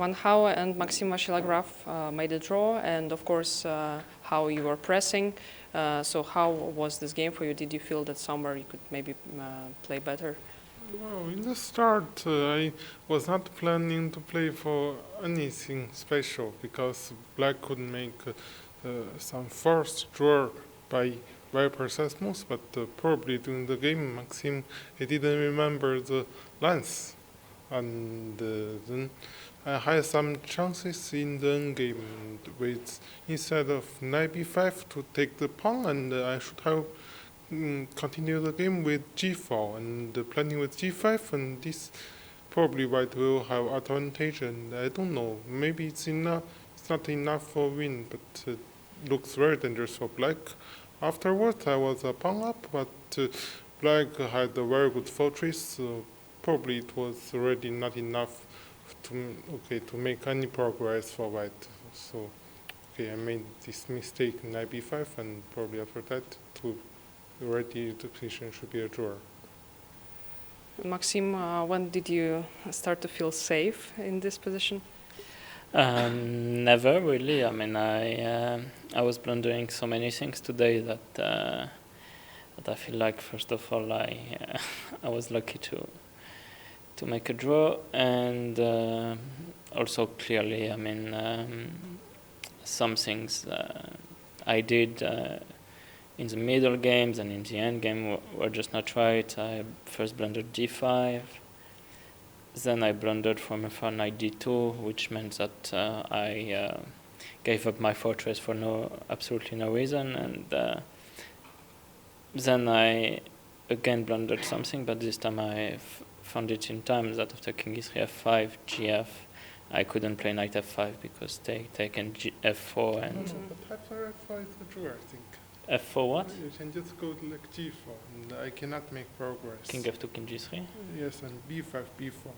Wang Hao and Maxim Vachier-Lagrave made a draw, and of course how you were pressing. So how was this game for you? Did you feel that somewhere you could maybe play better? Well, in the start, I was not planning to play for anything special because Black could make some forced draw by very precise moves, but probably during the game, Maxim he didn't remember the lines, and then I had some chances in the endgame with instead of knight b5 to take the pawn, and I should have continue the game with g4 and planning with g5, and this probably white will have advantage, and I don't know, maybe it's enough. It's not enough for win, but looks very dangerous for black. Afterwards, I was a pawn up, but black had a very good fortress, so probably it was already not enough to make any progress for white. So I made this mistake in knight b5, and probably after that already the position should be a draw. Maxim, when did you start to feel safe in this position? Never really. I mean, I was blundering so many things today that I feel like first of all I was lucky to make a draw, and also clearly, I mean, some things I did in the middle games and in the end game were just not right. I first blundered d5, then I blundered from a knight d2, which meant that I gave up my fortress for absolutely no reason, and then I again blundered something, but this time I found it in time that after king e3 f5 gf I couldn't play knight f5 because they taken f4 and But f4 is a draw, I think. f4 what? You can just go to like g4, and I cannot make progress. King f2, king g3? Yes, and b5, b4.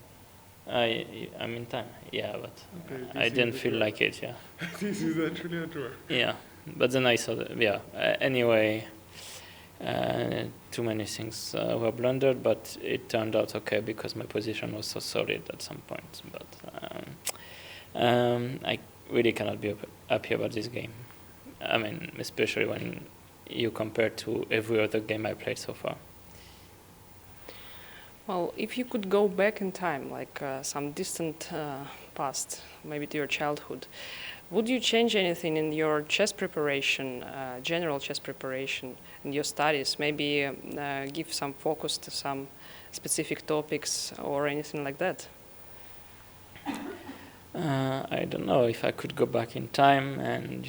I'm in time, yeah, but Okay, I didn't feel like it, yeah. This is actually a draw. Yeah, but then I saw that, yeah. Anyway, too many things were blundered, but it turned out okay because my position was so solid at some point. But I really cannot be happy about this game. I mean, especially when you compare to every other game I played so far. Well, if you could go back in time, like some distant past, maybe to your childhood, would you change anything in your chess preparation, general chess preparation, in your studies? Maybe give some focus to some specific topics or anything like that? I don't know if I could go back in time and,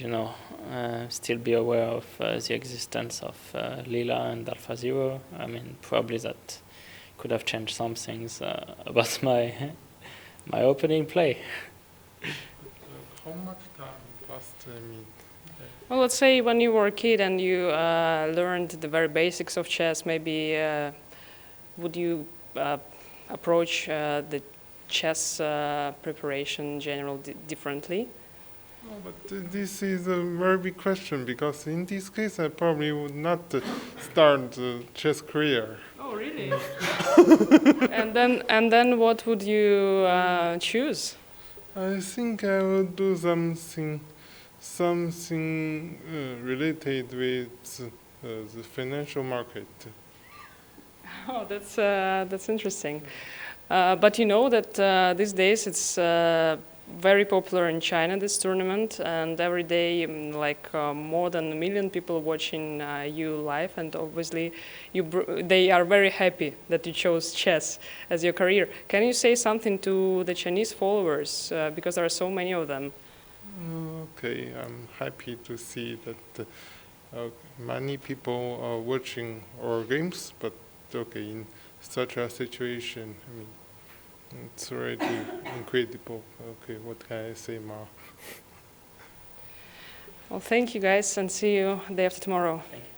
still be aware of the existence of Lila and Alpha Zero. I mean, probably that could have changed some things about my opening play. How much time passed? Well, let's say when you were a kid and you learned the very basics of chess, maybe would you approach the chess preparation in general differently? No, but this is a very big question, because in this case I probably would not start a chess career. Oh, really? and then what would you choose? I think I would do something related with the financial market. Oh, that's interesting. But you know that these days it's very popular in China, this tournament, and every day more than 1 million people watching you live, and obviously they are very happy that you chose chess as your career. Can you say something to the Chinese followers, because there are so many of them? Okay, I'm happy to see that many people are watching our games, but okay, in such a situation, I mean, it's already incredible. Okay, what can I say more? Well, thank you guys, and see you day after tomorrow. Thank you.